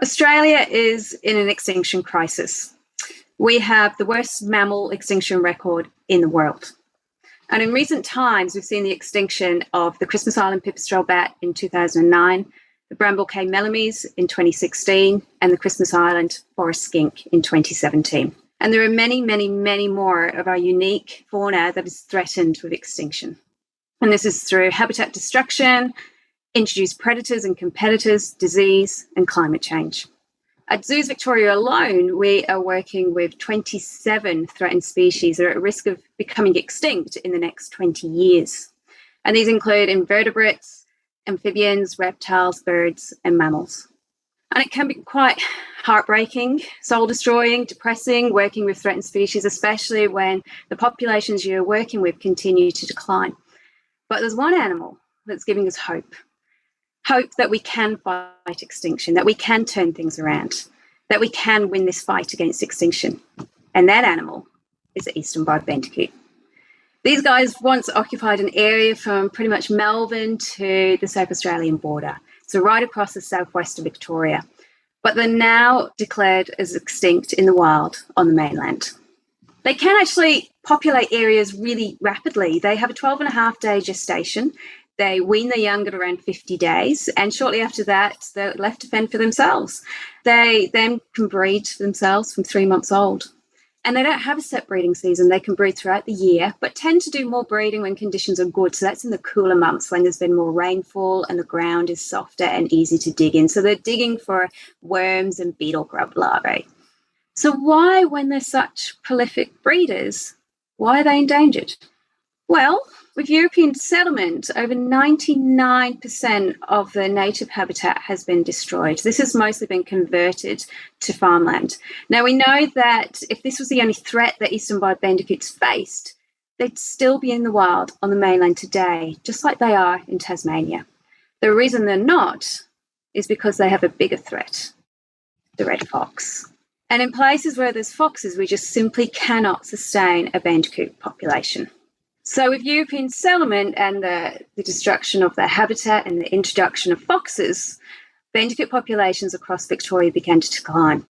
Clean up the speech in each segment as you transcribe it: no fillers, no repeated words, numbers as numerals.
Australia is in an extinction crisis. We have the worst mammal extinction record in the world. And in recent times, we've seen the extinction of the Christmas Island pipistrelle bat in 2009, the Bramble Cay melomys in 2016, and the Christmas Island forest skink in 2017. And there are many, many, many more of our unique fauna that is threatened with extinction. And this is through habitat destruction, introduced predators and competitors, disease, and climate change. At Zoos Victoria alone, we are working with 27 threatened species that are at risk of becoming extinct in the next 20 years. And these include invertebrates, amphibians, reptiles, birds, and mammals. And it can be quite heartbreaking, soul-destroying, depressing, working with threatened species, especially when the populations you're working with continue to decline. But there's one animal that's giving us hope. Hope that we can fight extinction, that we can turn things around, that we can win this fight against extinction. And that animal is the Eastern Barred Bandicoot. These guys once occupied an area from pretty much Melbourne to the South Australian border, so right across the southwest of Victoria. But they're now declared as extinct in the wild on the mainland. They can actually populate areas really rapidly. They have a 12.5-day gestation. They wean their young at around 50 days, and shortly after that, they're left to fend for themselves. They then can breed for themselves from 3 months old. And they don't have a set breeding season. They can breed throughout the year, but tend to do more breeding when conditions are good. So that's in the cooler months when there's been more rainfall and the ground is softer and easy to dig in. So they're digging for worms and beetle grub larvae. So why, when they're such prolific breeders, why are they endangered? Well, with European settlement, over 99% of the native habitat has been destroyed. This has mostly been converted to farmland. Now, we know that if this was the only threat that Eastern Barred Bandicoots faced, they'd still be in the wild on the mainland today, just like they are in Tasmania. The reason they're not is because they have a bigger threat, the red fox. And in places where there's foxes, we just simply cannot sustain a bandicoot population. So with European settlement and the destruction of their habitat and the introduction of foxes, bandicoot populations across Victoria began to decline.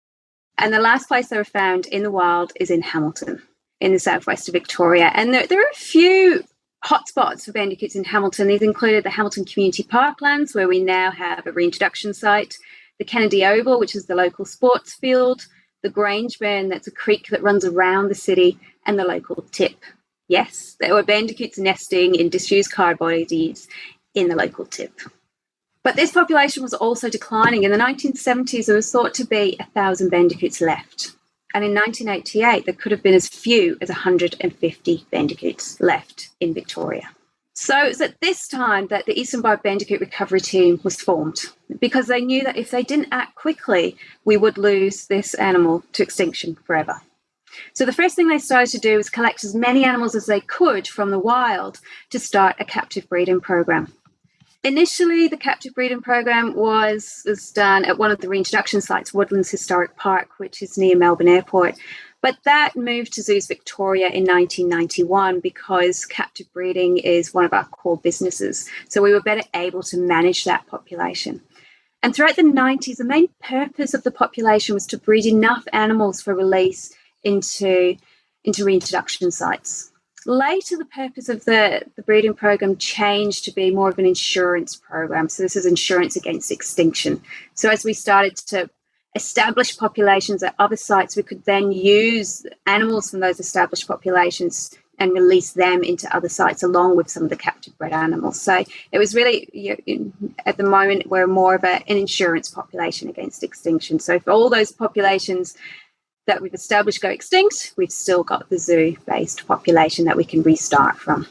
And the last place they were found in the wild is in Hamilton, in the southwest of Victoria. And there are a few hotspots for bandicoots in Hamilton. These included the Hamilton Community Parklands, where we now have a reintroduction site, the Kennedy Oval, which is the local sports field, the Grange Burn, that's a creek that runs around the city, and the local tip. Yes, there were bandicoots nesting in disused car bodies in the local tip. But this population was also declining. In the 1970s, there was thought to be 1,000 bandicoots left. And in 1988, there could have been as few as 150 bandicoots left in Victoria. So it was at this time that the Eastern Barred Bandicoot Recovery Team was formed, because they knew that if they didn't act quickly, we would lose this animal to extinction forever. So the first thing they started to do was collect as many animals as they could from the wild to start a captive breeding program. Initially, the captive breeding program was done at one of the reintroduction sites, Woodlands Historic Park, which is near Melbourne Airport. But that moved to Zoos Victoria in 1991 because captive breeding is one of our core businesses. So we were better able to manage that population. And throughout the 90s, the main purpose of the population was to breed enough animals for release into reintroduction sites. Later, the purpose of the breeding program changed to be more of an insurance program. So this is insurance against extinction. So as we started to establish populations at other sites, we could then use animals from those established populations and release them into other sites along with some of the captive bred animals. So it was really, at the moment, we're more of an insurance population against extinction. So for all those populations that we've established go extinct, we've still got the zoo-based population that we can restart from.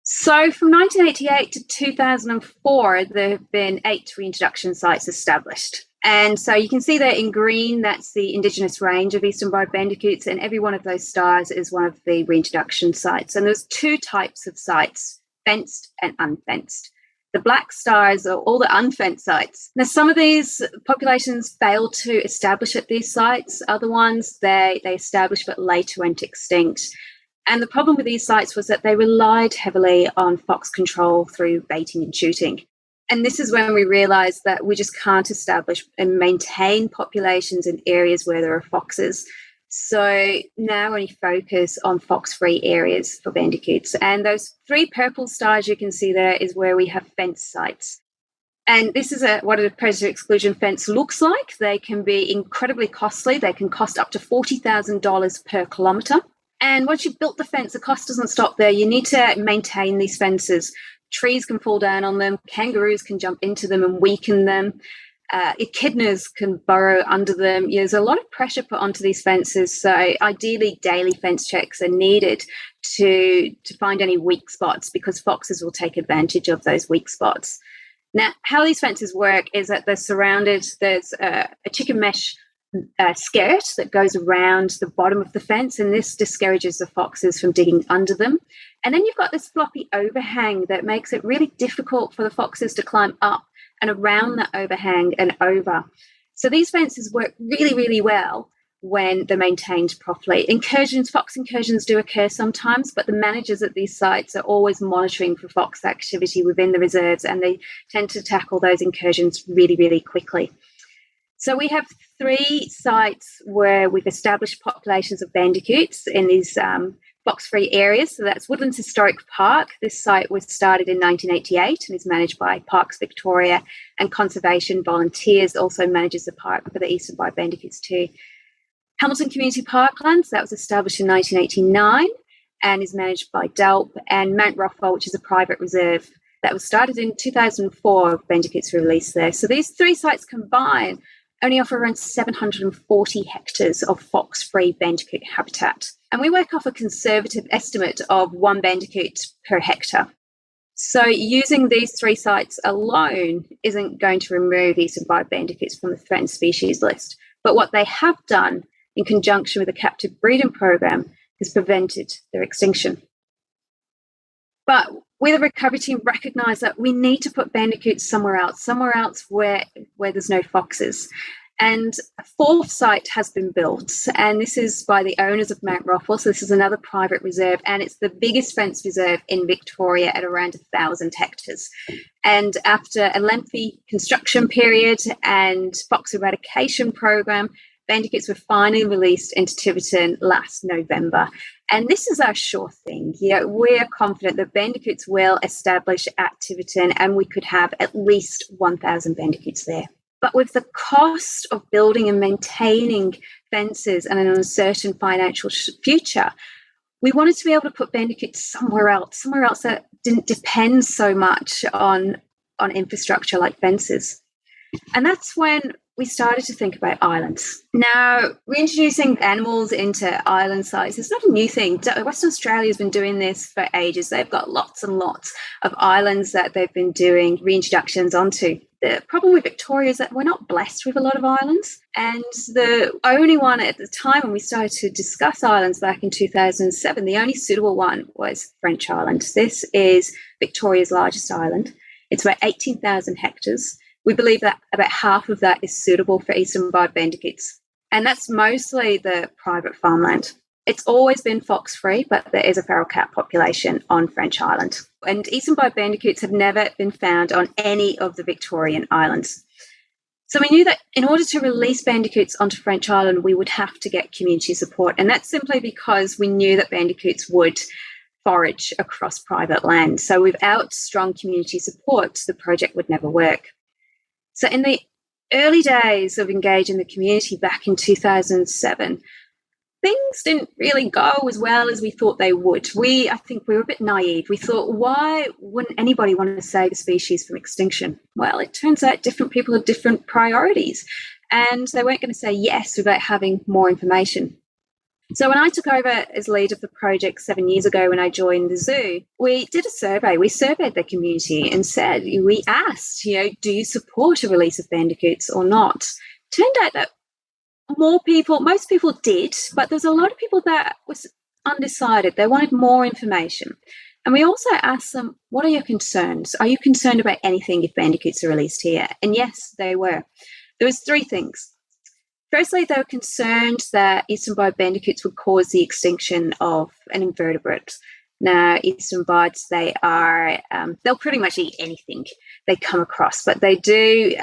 So from 1988 to 2004, there have been 8 reintroduction sites established. And so you can see there in green, that's the indigenous range of Eastern Barred Bandicoots, and every one of those stars is one of the reintroduction sites. And there's 2 types of sites, fenced and unfenced. The black stars are all the unfenced sites. Now, some of these populations failed to establish at these sites. Other ones, they established but later went extinct. And the problem with these sites was that they relied heavily on fox control through baiting and shooting. And this is when we realised that we just can't establish and maintain populations in areas where there are foxes. So now we focus on fox-free areas for bandicoots. And those 3 purple stars you can see there is where we have fence sites. And this is what a predator exclusion fence looks like. They can be incredibly costly. They can cost up to $40,000 per kilometre. And once you've built the fence, the cost doesn't stop there. You need to maintain these fences. Trees can fall down on them. Kangaroos can jump into them and weaken them. Echidnas can burrow under them. There's a lot of pressure put onto these fences. So ideally, daily fence checks are needed to find any weak spots, because foxes will take advantage of those weak spots. Now, how these fences work is that they're surrounded. There's a chicken mesh skirt that goes around the bottom of the fence, and this discourages the foxes from digging under them. And then you've got this floppy overhang that makes it really difficult for the foxes to climb up and around that overhang and over. So these fences work really, really well when they're maintained properly. Fox incursions do occur sometimes, but the managers at these sites are always monitoring for fox activity within the reserves, and they tend to tackle those incursions really, really quickly. So we have 3 sites where we've established populations of bandicoots in these fox-free areas. So that's Woodlands Historic Park. This site was started in 1988 and is managed by Parks Victoria, and Conservation Volunteers also manages the park for the Eastern Barred Bandicoots too. Hamilton Community Parklands, that was established in 1989 and is managed by DELP, and Mount Rothwell, which is a private reserve that was started in 2004. Bandicoots were released there. So these 3 sites combined only offer around 740 hectares of fox-free bandicoot habitat. And we work off a conservative estimate of 1 bandicoot per hectare. So using these 3 sites alone isn't going to remove Eastern Barred Bandicoots from the threatened species list. But what they have done, in conjunction with a captive breeding program, has prevented their extinction. But we, the recovery team, recognise that we need to put bandicoots somewhere else where there's no foxes. And a 4th site has been built, and this is by the owners of Mount Rothwell. So this is another private reserve, and it's the biggest fenced reserve in Victoria at around 1,000 hectares. And after a lengthy construction period and fox eradication program, bandicoots were finally released into Tiverton last November. And this is our sure thing. We're confident that bandicoots will establish at Tiverton, and we could have at least 1,000 bandicoots there. But with the cost of building and maintaining fences and an uncertain financial future, we wanted to be able to put bandicoots somewhere else that didn't depend so much on infrastructure like fences. And that's when we started to think about islands. Now, reintroducing animals into island sites is not a new thing. Western Australia has been doing this for ages. They've got lots and lots of islands that they've been doing reintroductions onto. The problem with Victoria is that we're not blessed with a lot of islands. And the only one at the time when we started to discuss islands back in 2007, the only suitable one was French Island. This is Victoria's largest island. It's about 18,000 hectares. We believe that about half of that is suitable for Eastern Barred Bandicoots. And that's mostly the private farmland. It's always been fox-free, but there is a feral cat population on French Island. And Eastern Barred Bandicoots have never been found on any of the Victorian islands. So we knew that in order to release bandicoots onto French Island, we would have to get community support. And that's simply because we knew that bandicoots would forage across private land. So without strong community support, the project would never work. So in the early days of engaging the community back in 2007, things didn't really go as well as we thought they would. I think we were a bit naive. We thought, why wouldn't anybody want to save a species from extinction? Well, it turns out different people have different priorities, and they weren't going to say yes without having more information. So when I took over as lead of the project 7 years ago when I joined the zoo, we did a survey. We surveyed the community and we asked, do you support a release of bandicoots or not? Turned out that most people did, but there's a lot of people that was undecided. They wanted more information. And we also asked them, what are your concerns? Are you concerned about anything if bandicoots are released here? And yes, they were. There was 3 things. Firstly, they were concerned that Eastern Barred Bandicoots would cause the extinction of an invertebrate. Now, Eastern Bards, they'll pretty much eat anything. they come across. But they do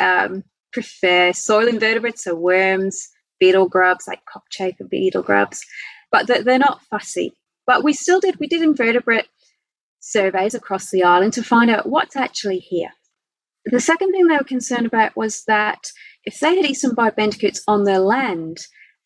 prefer soil invertebrates, so worms, beetle grubs, like cockchafer beetle grubs, but they're not fussy. But we did invertebrate surveys across the island to find out what's actually here. The second thing they were concerned about was that if they had Eastern Barred Bandicoots on their land,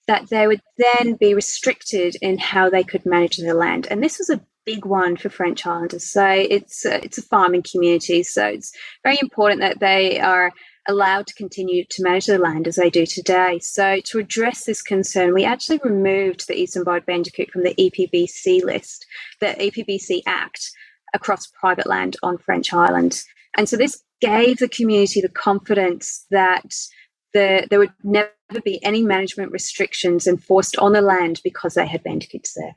that they would then be restricted in how they could manage their land. And this was a big one for French Islanders. So it's a farming community, so it's very important that they are allowed to continue to manage their land as they do today. So to address this concern, we actually removed the Eastern Barred Bandicoot from the EPBC list, the EPBC Act, across private land on French Island. And so this gave the community the confidence that there would never be any management restrictions enforced on the land because they had bandicoots there.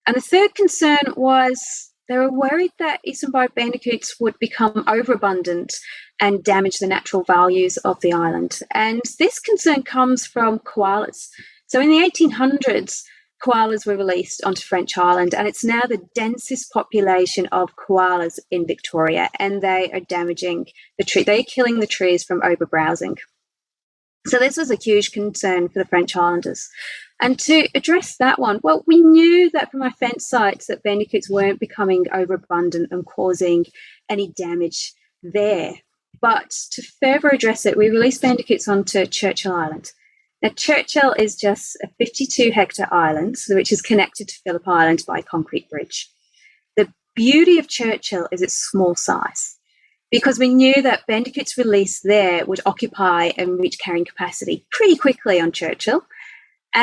And the third concern was they were worried that Eastern Barred Bandicoots would become overabundant and damage the natural values of the island. And this concern comes from koalas. So in the 1800s, koalas were released onto French Island, and it's now the densest population of koalas in Victoria, and they are damaging the tree. They're killing the trees from overbrowsing. So this was a huge concern for the French Islanders. And to address that one, well, we knew that from our fence sites that bandicoots weren't becoming overabundant and causing any damage there. But to further address it, we released bandicoots onto Churchill Island. Now, Churchill is just a 52-hectare island, which is connected to Phillip Island by a concrete bridge. The beauty of Churchill is its small size, because we knew that bandicoots released there would occupy and reach carrying capacity pretty quickly on Churchill.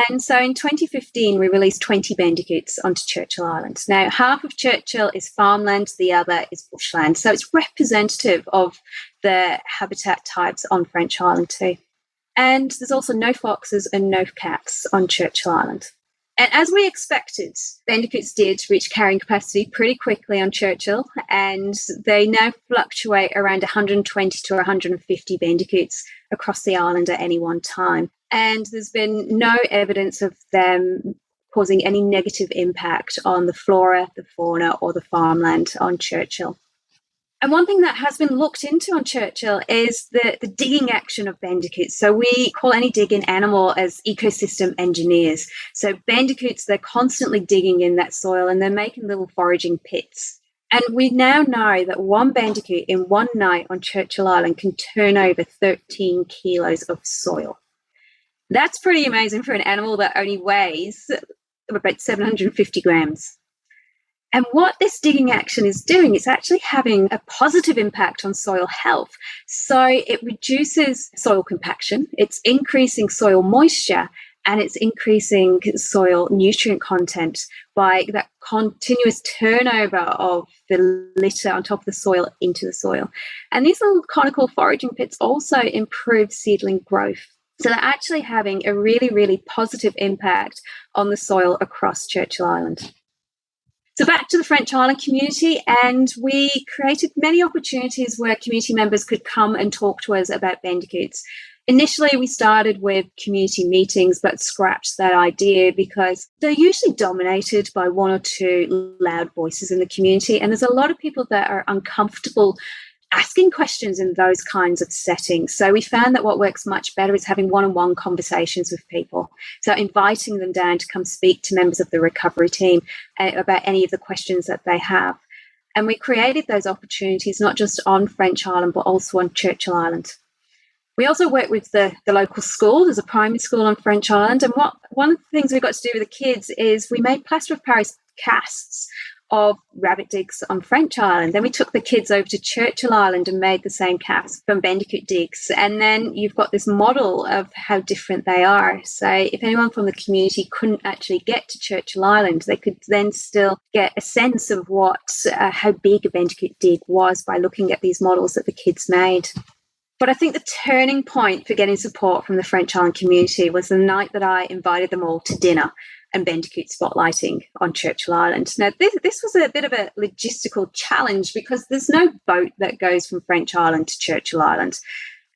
And so in 2015, we released 20 bandicoots onto Churchill Island. Now, half of Churchill is farmland, the other is bushland. So it's representative of the habitat types on French Island too. And there's also no foxes and no cats on Churchill Island. And as we expected, bandicoots did reach carrying capacity pretty quickly on Churchill, and they now fluctuate around 120 to 150 bandicoots across the island at any one time. And there's been no evidence of them causing any negative impact on the flora, the fauna, or the farmland on Churchill. And one thing that has been looked into on Churchill is the digging action of bandicoots. So we call any digging animal as ecosystem engineers. So bandicoots, they're constantly digging in that soil and they're making little foraging pits. And we now know that one bandicoot in one night on Churchill Island can turn over 13 kilos of soil. That's pretty amazing for an animal that only weighs about 750 grams. And what this digging action is doing, it's actually having a positive impact on soil health. So it reduces soil compaction, it's increasing soil moisture, and it's increasing soil nutrient content by that continuous turnover of the litter on top of the soil into the soil. And these little conical foraging pits also improve seedling growth. So they're actually having a really, really positive impact on the soil across Churchill Island. So back to the French Island community, and we created many opportunities where community members could come and talk to us about bandicoots. Initially, we started with community meetings, but scrapped that idea because they're usually dominated by one or two loud voices in the community, and there's a lot of people that are uncomfortable asking questions in those kinds of settings. So we found that what works much better is having one-on-one conversations with people. So inviting them down to come speak to members of the recovery team about any of the questions that they have. And we created those opportunities not just on French Island, but also on Churchill Island. We also work with the local school. There's a primary school on French Island. And one of the things we got to do with the kids is we made plaster of Paris casts of rabbit digs on French Island. Then we took the kids over to Churchill Island and made the same cast from bandicoot digs. And then you've got this model of how different they are. So if anyone from the community couldn't actually get to Churchill Island, they could then still get a sense of how big a bandicoot dig was by looking at these models that the kids made. But I think the turning point for getting support from the French Island community was the night that I invited them all to dinner and bandicoot spotlighting on Churchill Island. Now, this was a bit of a logistical challenge because there's no boat that goes from French Island to Churchill Island.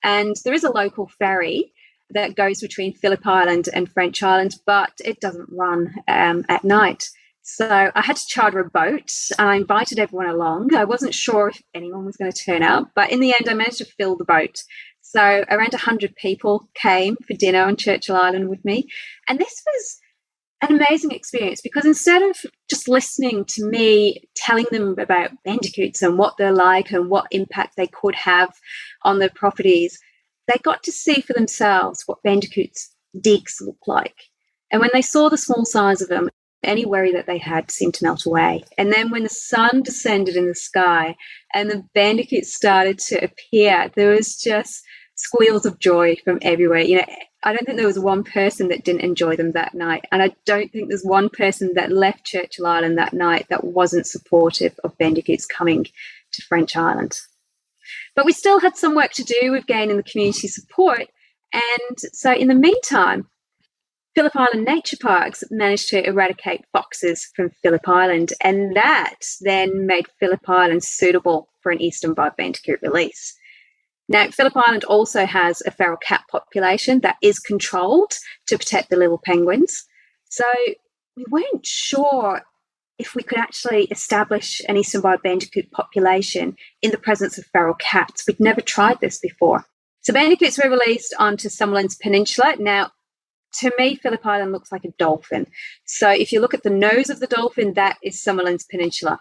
And there is a local ferry that goes between Phillip Island and French Island, but it doesn't run at night. So I had to charter a boat and I invited everyone along. I wasn't sure if anyone was going to turn up, but in the end, I managed to fill the boat. So around 100 people came for dinner on Churchill Island with me. And this was an amazing experience because instead of just listening to me telling them about bandicoots and what they're like and what impact they could have on their properties, they got to see for themselves what bandicoots' digs look like. And when they saw the small size of them, any worry that they had seemed to melt away. And then when the sun descended in the sky and the bandicoots started to appear, there was just squeals of joy from everywhere. I don't think there was one person that didn't enjoy them that night. And I don't think there's one person that left Churchill Island that night that wasn't supportive of bandicoots coming to French Island. But we still had some work to do with gaining the community support. And so in the meantime, Phillip Island Nature Parks managed to eradicate foxes from Phillip Island, and that then made Phillip Island suitable for an Eastern Barred Bandicoot release. Now, Phillip Island also has a feral cat population that is controlled to protect the little penguins. So we weren't sure if we could actually establish an Eastern Barred Bandicoot population in the presence of feral cats. We'd never tried this before. So bandicoots were released onto Summerland's Peninsula. Now, to me, Phillip Island looks like a dolphin. So if you look at the nose of the dolphin, that is Summerland's Peninsula.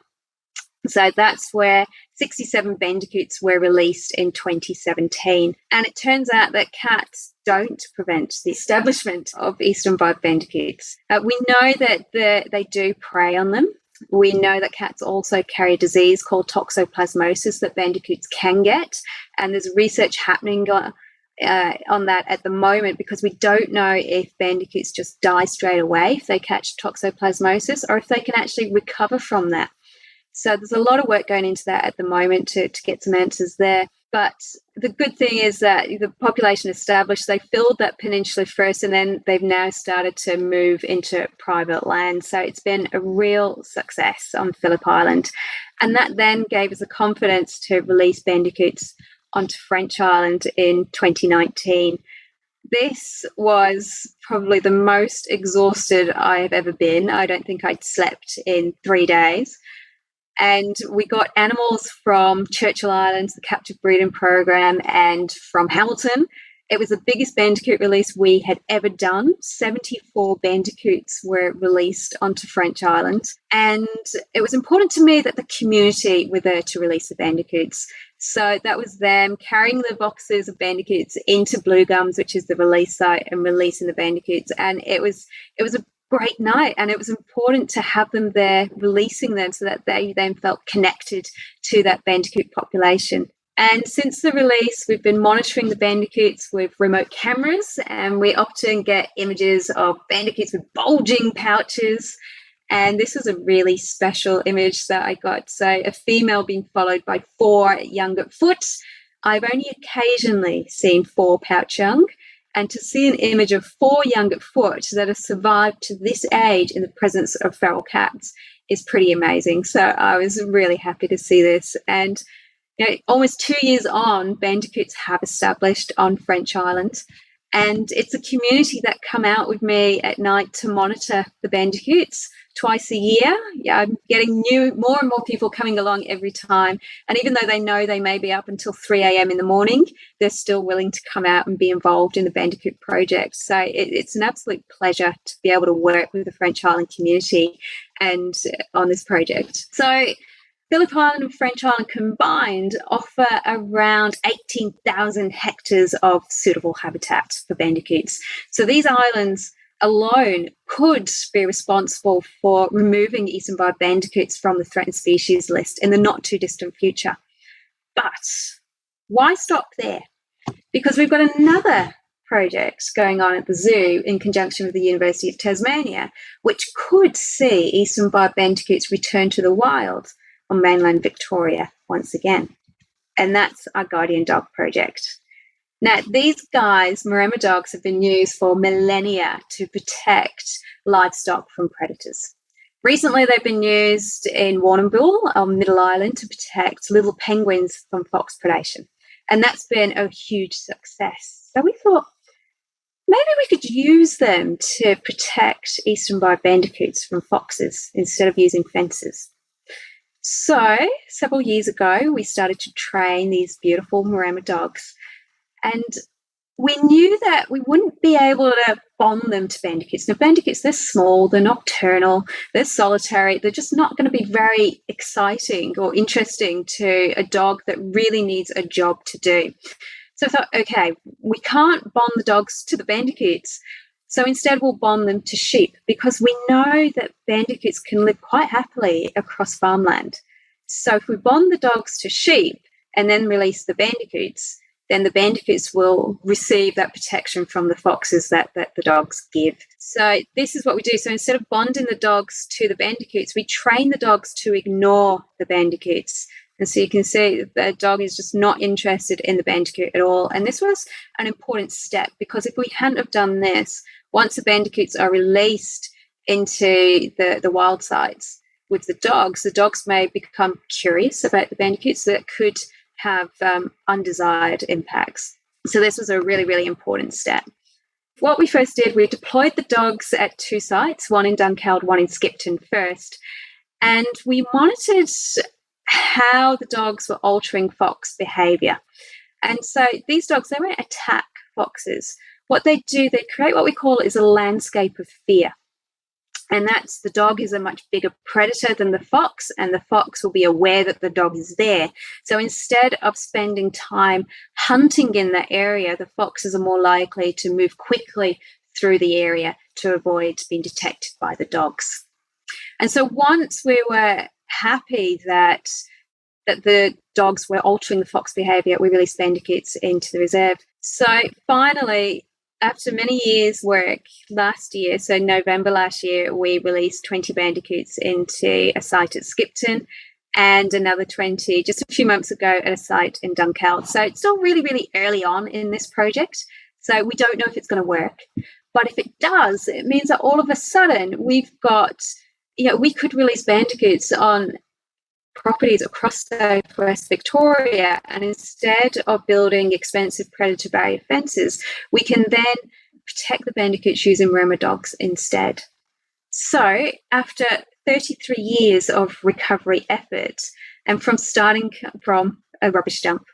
So that's where 67 bandicoots were released in 2017. And it turns out that cats don't prevent the establishment of Eastern Barred Bandicoots. We know that they do prey on them. We know that cats also carry a disease called toxoplasmosis that bandicoots can get. And there's research happening on that at the moment because we don't know if bandicoots just die straight away if they catch toxoplasmosis or if they can actually recover from that. So there's a lot of work going into that at the moment to get some answers there. But the good thing is that the population established, they filled that peninsula first and then they've now started to move into private land. So it's been a real success on Phillip Island. And that then gave us the confidence to release bandicoots onto French Island in 2019. This was probably the most exhausted I have ever been. I don't think I'd slept in 3 days. And we got animals from Churchill Island, the captive breeding program, and from Hamilton. It was the biggest bandicoot release we had ever done. 74 bandicoots were released onto French Island. And it was important to me that the community were there to release the bandicoots. So that was them carrying the boxes of bandicoots into Blue Gums, which is the release site, and releasing the bandicoots. And it was a great night, and it was important to have them there releasing them so that they then felt connected to that bandicoot population. And since the release, we've been monitoring the bandicoots with remote cameras, and we often get images of bandicoots with bulging pouches. And this is a really special image that I got. So a female being followed by 4 young at foot. I've only occasionally seen 4 pouch young. And to see an image of 4 young at foot that have survived to this age in the presence of feral cats is pretty amazing. So I was really happy to see this. And almost 2 years on, bandicoots have established on French Island. And it's a community that come out with me at night to monitor the bandicoots twice a year. Yeah, I'm getting more and more people coming along every time. And even though they know they may be up until 3 a.m. in the morning, they're still willing to come out and be involved in the Bandicoot project. So it's an absolute pleasure to be able to work with the French Island community and on this project. So Phillip Island and French Island combined offer around 18,000 hectares of suitable habitat for bandicoots. So these islands alone could be responsible for removing Eastern Barred Bandicoots from the threatened species list in the not too distant future. But why stop there? Because we've got another project going on at the zoo in conjunction with the University of Tasmania, which could see Eastern Barred Bandicoots return to the wild on mainland Victoria once again. And that's our Guardian Dog project. Now, these guys, Maremma dogs, have been used for millennia to protect livestock from predators. Recently, they've been used in Warrnambool on Middle Island to protect little penguins from fox predation. And that's been a huge success. So we thought, maybe we could use them to protect Eastern Barred Bandicoots from foxes instead of using fences. So several years ago, we started to train these beautiful Maremma dogs, and we knew that we wouldn't be able to bond them to bandicoots. Now, bandicoots, they're small, they're nocturnal, they're solitary, they're just not going to be very exciting or interesting to a dog that really needs a job to do. So I thought, okay, we can't bond the dogs to the bandicoots. So instead, we'll bond them to sheep, because we know that bandicoots can live quite happily across farmland. So if we bond the dogs to sheep and then release the bandicoots, then the bandicoots will receive that protection from the foxes that the dogs give. So this is what we do. So instead of bonding the dogs to the bandicoots, we train the dogs to ignore the bandicoots. And so you can see the dog is just not interested in the bandicoot at all. And this was an important step, because if we hadn't have done this, once the bandicoots are released into the wild sites with the dogs may become curious about the bandicoots that could have undesired impacts. So this was a really, really important step. What we first did, we deployed the dogs at 2 sites, one in Dunkeld, one in Skipton first, and we monitored how the dogs were altering fox behaviour. And so these dogs, they won't attack foxes. What they do, they create what we call is a landscape of fear. And that's, the dog is a much bigger predator than the fox, and the fox will be aware that the dog is there. So instead of spending time hunting in that area, the foxes are more likely to move quickly through the area to avoid being detected by the dogs. And so once we were happy that the dogs were altering the fox behaviour, we released bandicoots into the reserve. So finally, after many years' work last year, so November last year, we released 20 bandicoots into a site at Skipton and another 20 just a few months ago at a site in Dunkeld. So it's still really, really early on in this project. So we don't know if it's going to work. But if it does, it means that all of a sudden we've got, we could release bandicoots on properties across southwest Victoria, and instead of building expensive predator barrier fences, we can then protect the bandicoots using Maremma dogs instead. So after 33 years of recovery effort, and from starting from a rubbish dump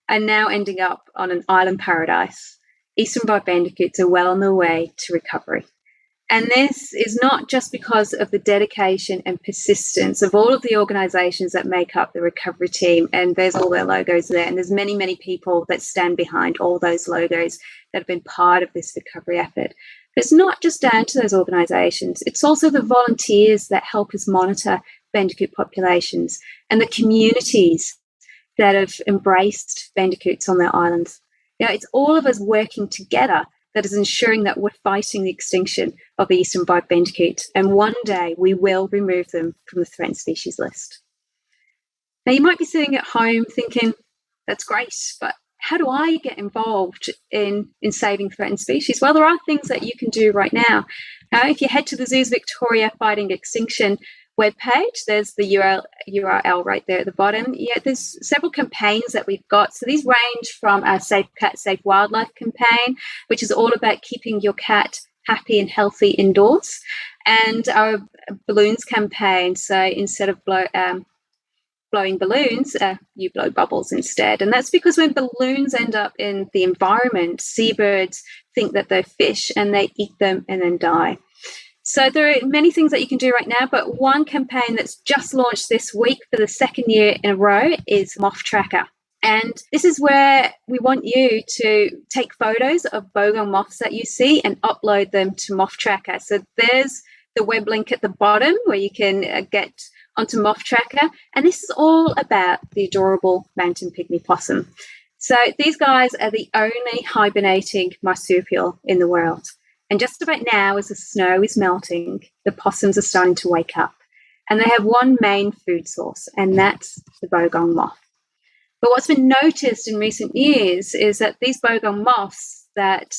and now ending up on an island paradise, Eastern Barred Bandicoots are well on their way to recovery. And this is not just because of the dedication and persistence of all of the organisations that make up the recovery team, and there's all their logos there, and there's many, many people that stand behind all those logos that have been part of this recovery effort. But it's not just down to those organisations, it's also the volunteers that help us monitor bandicoot populations and the communities that have embraced bandicoots on their islands. It's all of us working together that is ensuring that we're fighting the extinction of the Eastern Barred Bandicoot, and one day we will remove them from the threatened species list. Now, you might be sitting at home thinking, that's great, but how do I get involved in saving threatened species? Well, there are things that you can do right now. If you head to the Zoos Victoria Fighting Extinction webpage, there's the URL right there at the bottom. There's several campaigns that we've got. So these range from our Safe Cat, Safe Wildlife campaign, which is all about keeping your cat happy and healthy indoors, and our balloons campaign. So instead of blowing balloons, you blow bubbles instead. And that's because when balloons end up in the environment, seabirds think that they're fish and they eat them and then die. So there are many things that you can do right now, but one campaign that's just launched this week for the second year in a row is Moth Tracker. And this is where we want you to take photos of bogong moths that you see and upload them to Moth Tracker. So there's the web link at the bottom where you can get onto Moth Tracker. And this is all about the adorable mountain pygmy possum. So these guys are the only hibernating marsupial in the world. And just about now, as the snow is melting, the possums are starting to wake up. And they have one main food source, and that's the bogong moth. But what's been noticed in recent years is that these bogong moths that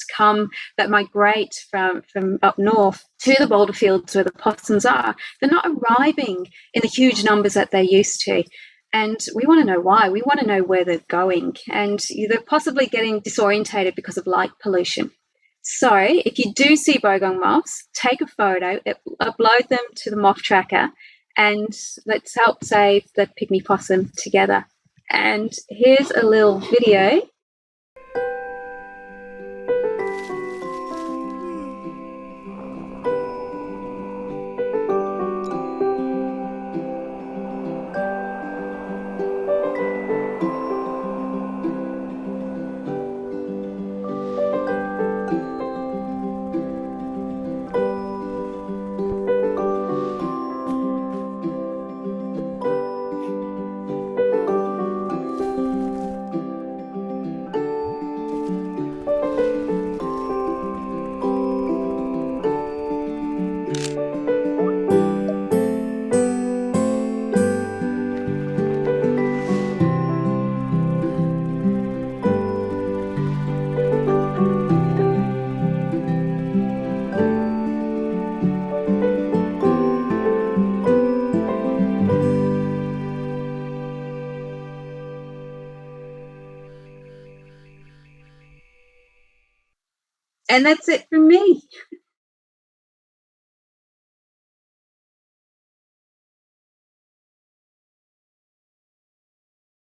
migrate from up north to the boulder fields where the possums are, they're not arriving in the huge numbers that they're used to. And we want to know why. We want to know where they're going. And they're possibly getting disorientated because of light pollution. So if you do see bogong moths, take a photo, upload them to the moth tracker, and let's help save the pygmy possum together. And here's a little video. And that's it from me.